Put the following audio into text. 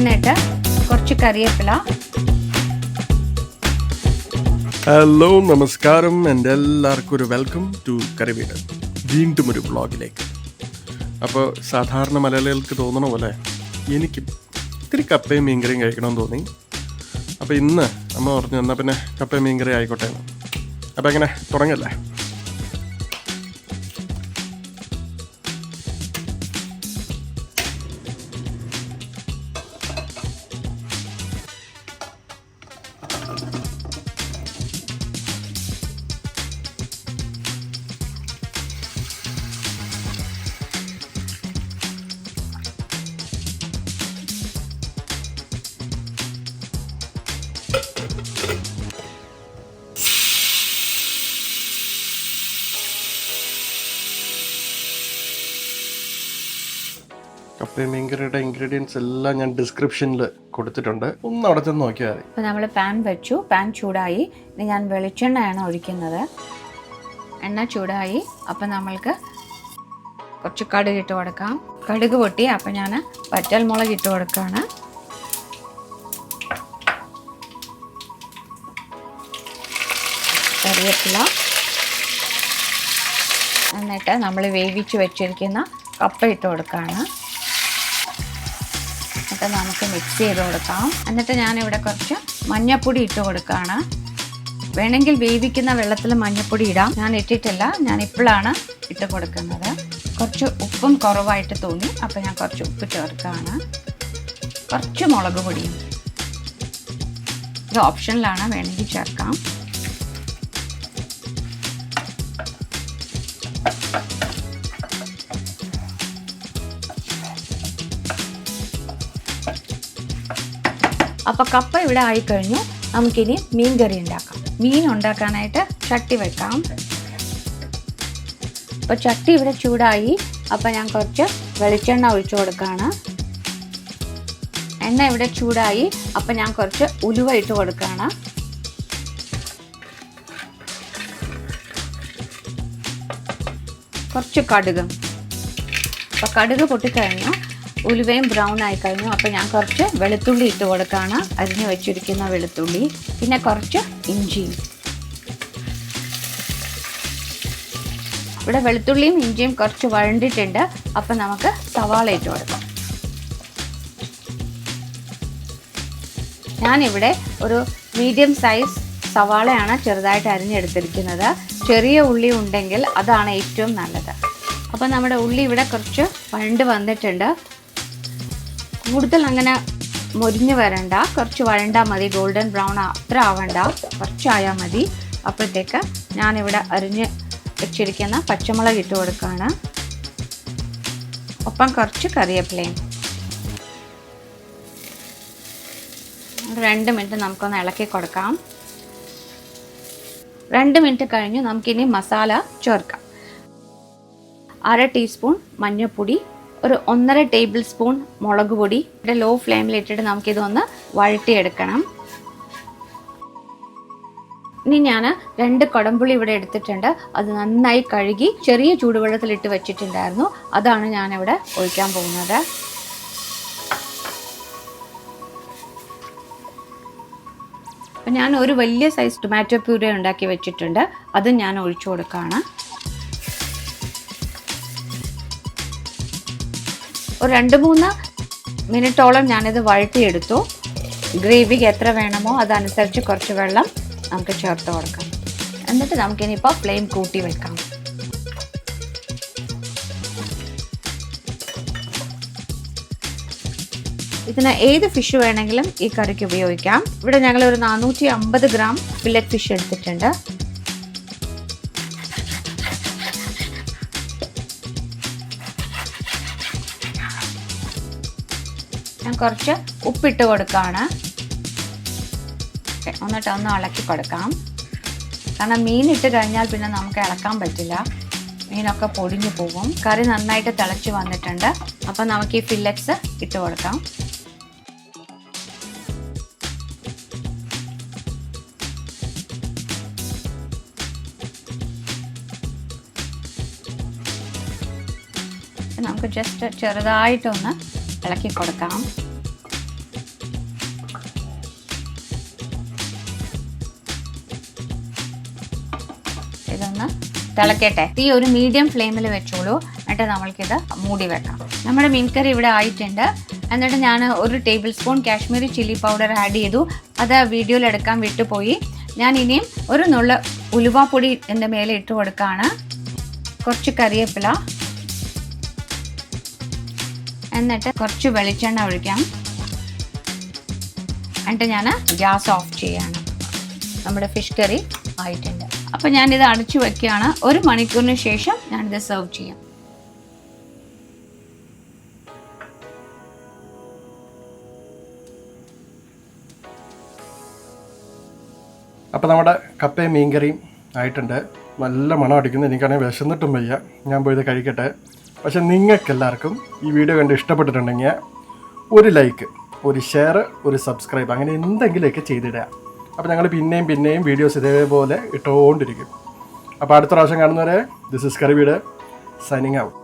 എന്നിട്ട് കുറച്ച് കറിവേപ്പില. ഹലോ, നമസ്കാരം. എൻ്റെ എല്ലാവർക്കും ഒരു വെൽക്കം ടു കറിവീട്. വീണ്ടും ഒരു വ്ളോഗിലേക്ക്. അപ്പോൾ സാധാരണ മലയാളികൾക്ക് തോന്നണ പോലെ എനിക്ക് ഇത്തിരി കപ്പയും മീൻകറിയും കഴിക്കണമെന്ന് തോന്നി. അപ്പോൾ ഇന്ന് അമ്മ പറഞ്ഞു എന്നാൽ പിന്നെ കപ്പയും മീൻകറി ആയിക്കോട്ടെ. അപ്പോൾ എങ്ങനെ തുടങ്ങല്ലേ? കപ്പയും മീൻകറിയുടെ ഇൻഗ്രീഡിയൻസ് എല്ലാം ഞാൻ ഡിസ്ക്രിപ്ഷനിൽ കൊടുത്തിട്ടുണ്ട്. ഒന്ന് അവിടെ ചെന്ന് നോക്കിയാൽ മതി. അപ്പോൾ നമ്മൾ പാൻ വെച്ചു. പാൻ ചൂടായി. ഇനി ഞാൻ വെളിച്ചെണ്ണയാണ് ഒഴിക്കുന്നത്. എണ്ണ ചൂടായി. അപ്പം നമ്മൾക്ക് കുറച്ച് കടുക് ഇട്ട് കൊടുക്കാം. കടുക് പൊട്ടി. അപ്പം ഞാൻ വറ്റൽമുളക് ഇട്ട് കൊടുക്കുകയാണ്. കറിവേപ്പില. എന്നിട്ട് നമ്മൾ വേവിച്ച് വെച്ചിരിക്കുന്ന കപ്പ ഇട്ട് കൊടുക്കുകയാണ്. എന്നിട്ട് നമുക്ക് മിക്സ് ചെയ്ത് കൊടുക്കാം. എന്നിട്ട് ഞാനിവിടെ കുറച്ച് മഞ്ഞൾപ്പൊടി ഇട്ട് കൊടുക്കുകയാണ്. വേണമെങ്കിൽ വേവിക്കുന്ന വെള്ളത്തിൽ മഞ്ഞൾപ്പൊടി ഇടാം. ഞാൻ ഇട്ടിട്ടില്ല. ഞാൻ ഇപ്പോഴാണ് ഇട്ട് കൊടുക്കുന്നത്. കുറച്ച് ഉപ്പും കുറവായിട്ട് തോന്നി. അപ്പോൾ ഞാൻ കുറച്ച് ഉപ്പ് ചേർക്കുകയാണ്. കുറച്ച് മുളക് പൊടിയും. ഇത് ഓപ്ഷനിലാണ്, വേണമെങ്കിൽ ചേർക്കാം. അപ്പോൾ കപ്പ ഇവിടെ ആയിക്കഴിഞ്ഞു. നമുക്കിനി മീൻ കറി ഉണ്ടാക്കാം. മീൻ ഉണ്ടാക്കാനായിട്ട് ചട്ടി വെക്കാം. അപ്പോൾ ചട്ടി ഇവിടെ ചൂടായി. അപ്പോൾ ഞാൻ കുറച്ച് വെളിച്ചെണ്ണ ഒഴിച്ചു കൊടുക്കുകയാണ്. എണ്ണ ഇവിടെ ചൂടായി. അപ്പോൾ ഞാൻ കുറച്ച് ഉലുവ ഇട്ട് കൊടുക്കുകയാണ്. കുറച്ച് കടുകും. അപ്പോൾ കടുക് പൊട്ടിക്കഴിഞ്ഞു. ഉലുവയും ബ്രൗൺ ആയി കഴിഞ്ഞു. അപ്പോൾ ഞാൻ കുറച്ച് വെളുത്തുള്ളി ഇട്ട് കൊടുക്കുകയാണ്. അരിഞ്ഞ് വെച്ചിരിക്കുന്ന വെളുത്തുള്ളി. പിന്നെ കുറച്ച് ഇഞ്ചിയും. ഇവിടെ വെളുത്തുള്ളിയും ഇഞ്ചിയും കുറച്ച് വഴണ്ടിട്ടുണ്ട്. അപ്പം നമുക്ക് സവാള ഇട്ട് കൊടുക്കാം. ഞാനിവിടെ ഒരു മീഡിയം സൈസ് സവാളയാണ് ചെറുതായിട്ട് അരിഞ്ഞെടുത്തിരിക്കുന്നത്. ചെറിയ ഉള്ളി ഉണ്ടെങ്കിൽ അതാണ് ഏറ്റവും നല്ലത്. അപ്പോൾ നമ്മുടെ ഉള്ളി ഇവിടെ കുറച്ച് വഴണ്ട് വന്നിട്ടുണ്ട്. കൂടുതൽ അങ്ങനെ മൊരിഞ്ഞ് വരണ്ട. കുറച്ച് വഴണ്ടാൽ മതി. ഗോൾഡൻ ബ്രൗൺ അത്ര ആവണ്ട. കുറച്ചായാൽ മതി. അപ്പോഴത്തേക്ക് ഞാനിവിടെ അരിഞ്ഞ് വെച്ചിരിക്കുന്ന പച്ചമുളക് ഇട്ട് കൊടുക്കുകയാണ്. ഒപ്പം കുറച്ച് കറിവേപ്പിലയും. 2 മിനിറ്റ് നമുക്കൊന്ന് ഇളക്കി കൊടുക്കാം. 2 മിനിറ്റ് കഴിഞ്ഞ് നമുക്കിനി മസാല ചേർക്കാം. 1/2 ടീസ്പൂൺ മഞ്ഞൾപ്പൊടി, ഒരു 1.5 ടേബിൾ സ്പൂൺ മുളക് പൊടി. ഇവിടെ ലോ ഫ്ലെയിമിലിട്ടിട്ട് നമുക്കിതൊന്ന് വഴട്ടിയെടുക്കണം. ഇനി ഞാൻ 2 കുടംപുളി ഇവിടെ എടുത്തിട്ടുണ്ട്. അത് നന്നായി കഴുകി ചെറിയ ചൂടുവെള്ളത്തിലിട്ട് വെച്ചിട്ടുണ്ടായിരുന്നു. അതാണ് ഞാനിവിടെ ഒഴിക്കാൻ പോകുന്നത്. അപ്പം ഞാൻ ഒരു വലിയ സൈസ് ടൊമാറ്റോ പ്യൂരി ഉണ്ടാക്കി വെച്ചിട്ടുണ്ട്. അത് ഞാൻ ഒഴിച്ചു കൊടുക്കുകയാണ്. ഒരു 2-3 മിനിറ്റോളം ഞാനിത് വഴട്ടിയെടുത്തു. ഗ്രേവിക്ക് എത്ര വേണമോ അതനുസരിച്ച് കുറച്ച് വെള്ളം നമുക്ക് ചേർത്ത് കൊടുക്കാം. എന്നിട്ട് നമുക്കിനിപ്പോൾ ഫ്ലെയിം കൂട്ടി വെക്കാം. ഇതിന് ഏത് ഫിഷ് വേണമെങ്കിലും ഈ കറിക്ക് ഉപയോഗിക്കാം. ഇവിടെ ഞങ്ങൾ ഒരു 450 ഗ്രാം ഫില്ലറ്റ് ഫിഷ് എടുത്തിട്ടുണ്ട്. ഞാൻ കുറച്ച് ഉപ്പിട്ട് കൊടുക്കുകയാണ്. എന്നിട്ട് ഒന്ന് ഇളക്കി കൊടുക്കാം. കാരണം മീൻ ഇട്ട് കഴിഞ്ഞാൽ പിന്നെ നമുക്ക് ഇളക്കാൻ പറ്റില്ല. മീനൊക്കെ പൊടിഞ്ഞു പോകും. കറി നന്നായിട്ട് തിളച്ച് വന്നിട്ടുണ്ട്. അപ്പം നമുക്ക് ഈ ഫില്ലറ്റ്സ് ഇട്ട് കൊടുക്കാം. നമുക്ക് ജസ്റ്റ് ചെറുതായിട്ടൊന്ന് ഇളക്കി കൊടുക്കാം. തിളക്കട്ടെ. തീ ഒരു മീഡിയം ഫ്ലെയിമിൽ വെച്ചോളൂ. എന്നിട്ട് നമ്മൾക്കിത് മൂടി വെക്കാം. നമ്മുടെ മീൻകറി ഇവിടെ ആയിട്ടുണ്ട്. എന്നിട്ട് ഞാൻ 1 table spoon Kashmiri chilli powder add ചെയ്തു. അത് വീഡിയോയിൽ എടുക്കാൻ വിട്ടുപോയി. ഞാൻ ഇനിയും ഒരു നുള്ള ഉലുവാപ്പൊടി എൻ്റെ മേലെ ഇട്ട് കൊടുക്കുകയാണ്. കുറച്ച് കറിവേപ്പില, എന്നിട്ട് കുറച്ച് വെളിച്ചെണ്ണ ഒഴിക്കാം. എന്നിട്ട് ഞാൻ ഗ്യാസ് ഓഫ് ചെയ്യാണ്. നമ്മുടെ ഫിഷ് കറി ആയിട്ടുണ്ട്. അപ്പോൾ ഞാനിത് അടച്ചു വയ്ക്കുകയാണ്. 1 മണിക്കൂറിന് ശേഷം ഞാനിത് സെർവ് ചെയ്യാം. അപ്പോൾ നമ്മുടെ കപ്പയും മീൻകറിയും ആയിട്ടുണ്ട്. നല്ല മണം അടിക്കുന്നു. എനിക്കാണെങ്കിൽ വിശന്നിട്ടും വയ്യ. ഞാൻ പോയത് കഴിക്കട്ടെ. പക്ഷെ നിങ്ങൾക്കെല്ലാവർക്കും ഈ വീഡിയോ കണ്ട് ഇഷ്ടപ്പെട്ടിട്ടുണ്ടെങ്കിൽ ഒരു ലൈക്ക്, ഒരു ഷെയർ, ഒരു സബ്സ്ക്രൈബ്, അങ്ങനെ എന്തെങ്കിലുമൊക്കെ ചെയ്തിടുക. അപ്പോൾ ഞങ്ങൾ പിന്നെയും വീഡിയോസ് ഇതേപോലെ ഇട്ടുകൊണ്ടിരിക്കും. അപ്പോൾ അടുത്ത പ്രാവശ്യം കാണുന്നവരെ, ദിസ് ഇസ് കറിവീട് സൈനിങ് ഔട്ട്.